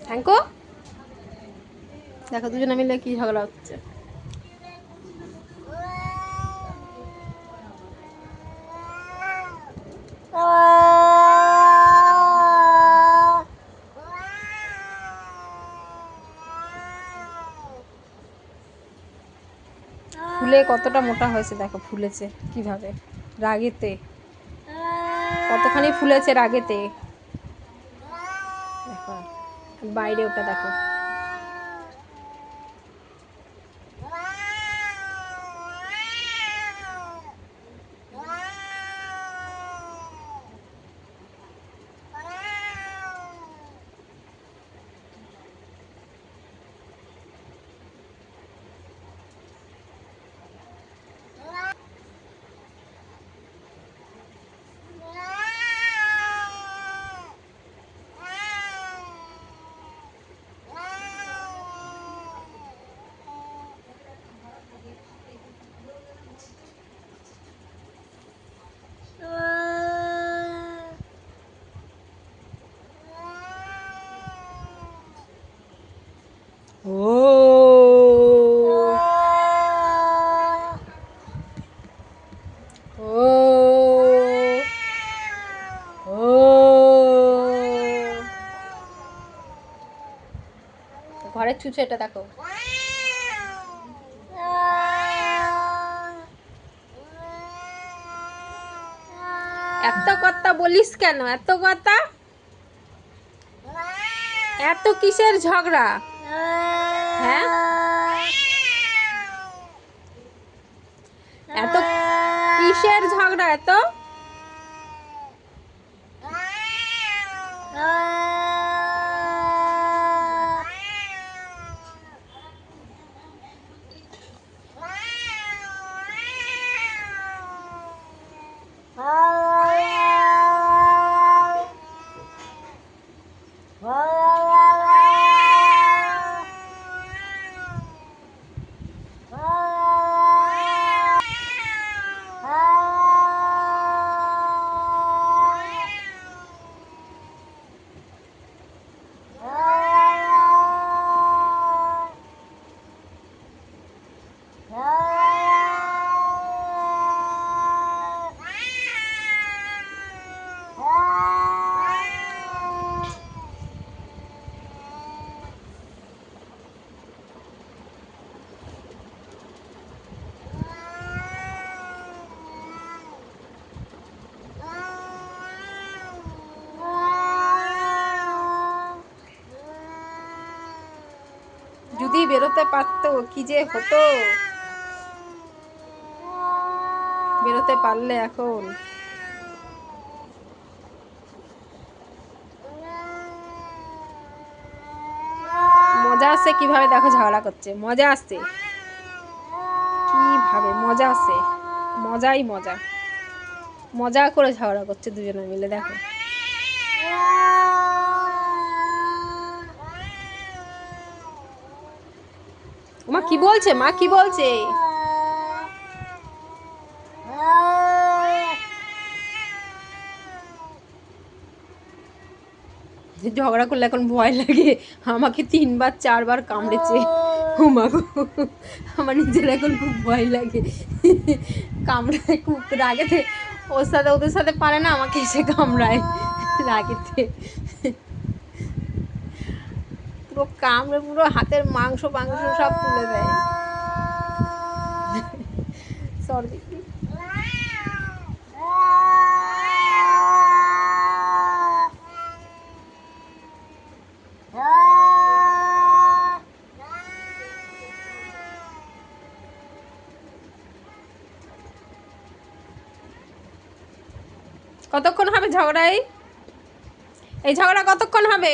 থ্যাংকো দেখো দুজনে মিলে কি ঝগড়া হচ্ছে। ফুলে কতটা মোটা হয়েছে দেখো, ফুলেছে কিভাবে রাগেতে, কতখানি ফুলেছে রাগেতে দেখো। বাইরে ওটা দেখো। ও ও ও ঘরের ছুঁচো এটা দেখো। এত কথা বলিস কেন, এত কথা, এত কিসের ঝগড়া? হ্যাঁ এত কিসের ঝগড়া এত? যদি বেরোতে পারতো কি যে হতো, বেরোতে পারলে এখন। মজা আসছে কিভাবে দেখো ঝগড়া করছে, মজা আসছে কিভাবে, মজা আসছে, মজাই মজা, মজা করে ঝগড়া করছে দুজনে মিলে দেখো। মা কি বলছে, মা কি বলছে? ঝগড়া করলে এখন ভয় লাগে, আমাকে 3বার 4বার কামড়েছে, ও মা গো, আমার নিজের এখন খুব ভয় লাগে, কামড়ায় খুব রাগেতে, ওর সাথে ওদের সাথে পারে না, আমাকে এসে কামড়ায় রাগেতে, পুরো কামড়ে পুরো হাতের মাংস মাংস সব তুলে দেয়। সরি কতক্ষণ হবে ঝগড়া? এই ঝগড়া কতক্ষণ হবে?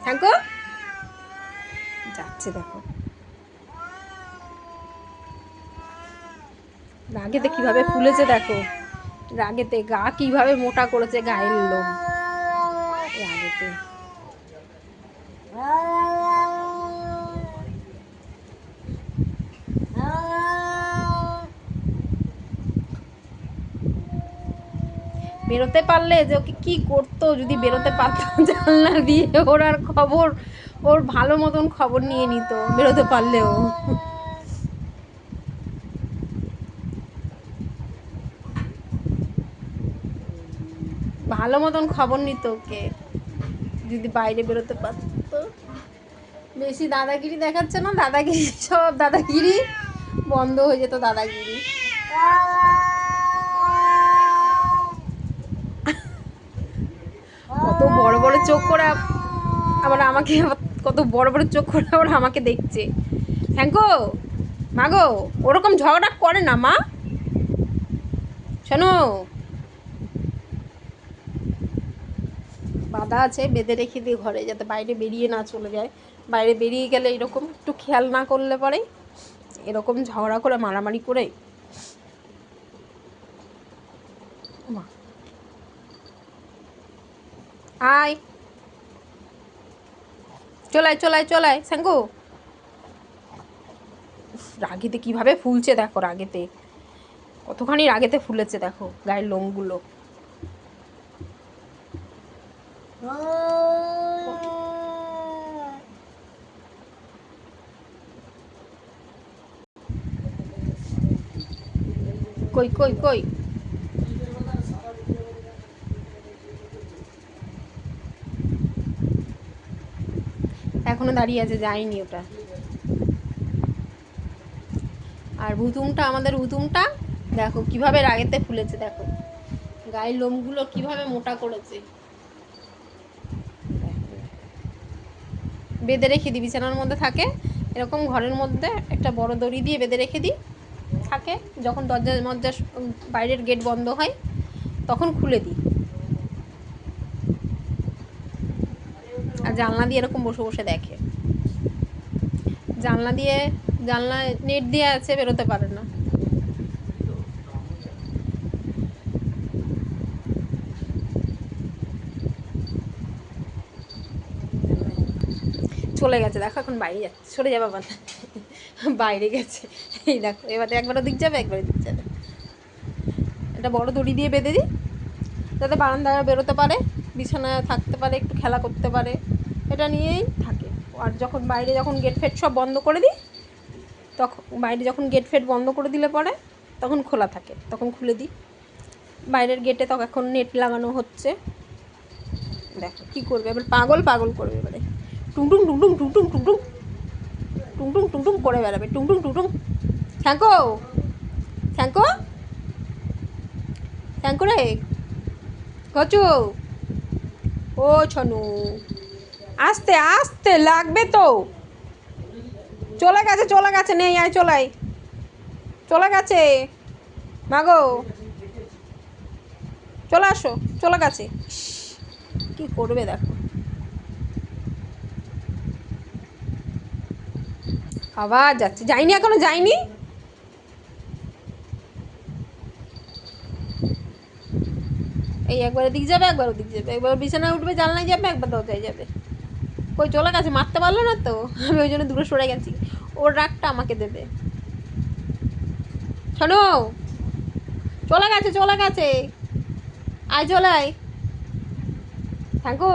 থ্যাংকু যাচ্ছে দেখো, রাগেতে কিভাবে ফুলেছে দেখো, রাগেতে গা কিভাবে মোটা করেছে, গায়ের লোম রাগেতে। বেরোতে পারলে যে ওকে কী করতো যদি বেরোতে পারতো জানলা দিয়ে, ওর আর খবর, ওর ভালো মতন খবর নিয়ে নিত বেরোতে পারলেও। ভালো মতন খবর নিত ওকে যদি বাইরে বেরোতে পারতো। বেশি দাদাগিরি দেখাচ্ছে না, দাদাগিরি সব দাদাগিরি বন্ধ হয়ে যেত, দাদাগিরি। কত বড় বড় চোখ করে আবার আমাকে, কত বড় বড় চোখ করে আবার আমাকে দেখছে। থ্যাংকো মাগো, ওরকম ঝগড়া করে না মা, শোনো। বাধা আছে, বেঁধে রেখে দিয়ে ঘরে, যাতে বাইরে বেরিয়ে না চলে যায়। বাইরে বেরিয়ে গেলে এরকম একটু খেয়াল না করলে পরে এরকম ঝগড়া করে মারামারি করে। আয়, চলায় চলায় চলায় স্যাঙ্গু। রাগেতে কিভাবে ফুলছে দেখো, রাগেতে কতখানি রাগেতে ফুলেছে দেখো গায়ের লোমগুলো। কই কই কই, এখনো দাঁড়িয়ে আছে, যায়নি ওটা। আর ভুতুমটা, আমাদের ভুতুমটা দেখো কিভাবে রাগেতে ফুলেছে, দেখো গায়ের লোমগুলো কিভাবে মোটা করেছে। বেঁধে রেখে দিই, বিছানার মধ্যে থাকে এরকম, ঘরের মধ্যে একটা বড় দড়ি দিয়ে বেঁধে রেখে দিই, থাকে। যখন দরজা মজ্জা বাইরের গেট বন্ধ হয় তখন খুলে দিই। আর জানলা দিয়ে এরকম বসে বসে দেখে, জানলা নেট দিয়ে আছে, বেরোতে পারে না। চলে গেছে দেখো, এখন বাইরে যাচ্ছে, সরে যাবে আবার, বাইরে গেছে। এই দেখো, এবারে একবার ওদিক যাবে, একবার দিক যাবে। এটা বড় দড়ি দিয়ে বেঁধে দিই যাতে বারান্দায় বেরোতে পারে, বিছানায় থাকতে পারে, একটু খেলা করতে পারে, এটা নিয়েই থাকে। আর যখন বাইরে, যখন গেট ফেট সব বন্ধ করে দিই, তখন বাইরে যখন গেট ফেট বন্ধ করে দিলে পরে তখন খোলা থাকে, তখন খুলে দিই। বাইরের গেটে তখন এখন নেট লাগানো হচ্ছে। দেখো কী করবে এবার, পাগল পাগল করবে এবারে, টুংটুং টুংটুং টুংটুং টুংটুং টুংটুং টুংটুং করে বেড়াবে, টুংটুং টুংটুং। থ্যাংকো থ্যাংকো থ্যাংকো রে কচু, ও ছনু, আস্তে আস্তে লাগবে তো। চলে গেছে চলে গেছে, নেই আয়, চলাই চলে গেছে মাগো, চলে আসো, চলে গেছে। কি করবে দেখো, আবার যাচ্ছে, যাইনি এখনো যাইনি। এই একবার এদিক যাবে, একবার ওদিক যাবে, একবার বিছানায় উঠবে, জানলায় যাবে, একবার দরজায় যাবে। কই চলে গেছে, মারতে পারলো না তো, আমি ওই জন্য দূরে সরে গেছি, ওর রাগটা আমাকে দেবে। শোনো, চলে গেছে চলে গেছে, আয় চলাই, থাকো।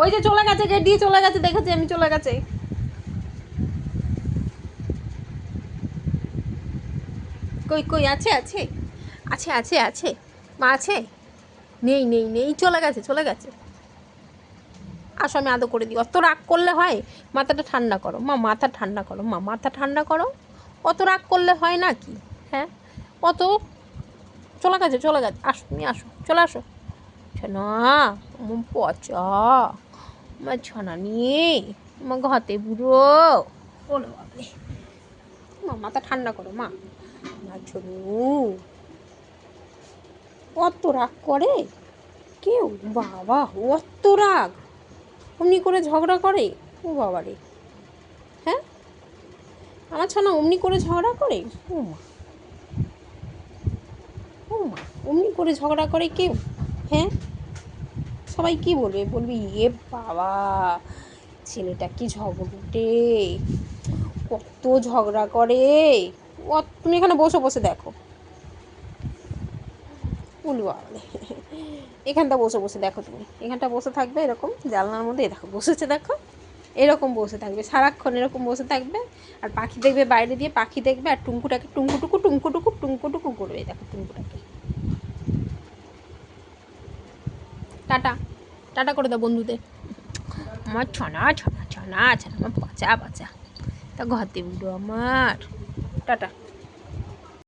ওই যে চলে গেছে, গেট দিয়ে চলে গেছে, দেখেছি আমি, চলে গেছে। কই কই, আছে আছে আছে আছে আছে, মা আছে, নেই নেই নেই, চলে গেছে চলে গেছে। আসো আমি আদৌ করে দিই, অত রাগ করলে হয়? মাথাটা ঠান্ডা করো মা, মাথা ঠান্ডা করো মা, মাথা ঠান্ডা করো। অত রাগ করলে হয় না কি? হ্যাঁ, অত, চলে গেছে চলে গেছে, আসো তুমি আসো, চলে আসো। ছানা পচা, আমার ছানা নিয়ে আমার ঘাতে বুড়ো, ওরে বাবারে, মা মাথা ঠান্ডা করো মা, আমার ছনু অত রাগ করে কেউ? বাবা, অত রাগ, অমনি করে ঝগড়া করে? ও বাবা রে, হ্যাঁ আমার ছানা অমনি করে ঝগড়া করে? ও মা, ও মা, অমনি করে ঝগড়া করে কেউ? হ্যাঁ, সবাই কি বলবে, বলবি এ বাবা, ছেলেটা কি ঝগড়ুটে, কত ঝগড়া করে। ও তুমি এখানে বসে বসে দেখো, উলু আলে এখানটা বসে বসে দেখো, তুমি এখানটা বসে থাকবে এরকম জানলার মধ্যে, দেখো বসেছে, দেখো এরকম বসে থাকবে সারাক্ষণ, এরকম বসে থাকবে। আর পাখি দেখবে বাইরে দিয়ে, পাখি দেখবে আর টুঙ্কুটাকে টুঙ্কুটুকু টুঙ্কুটুকু টুঙ্কুটুকু করবে, দেখো টুঙ্কুটাকে। টাটা, টাটা করে দাও বন্ধুদের। আমার ছনা ছনা ছনা ছনা, আমার বাঁচা বাঁচা, তা ঘর দিয়ে উঠো আমার, টাটা।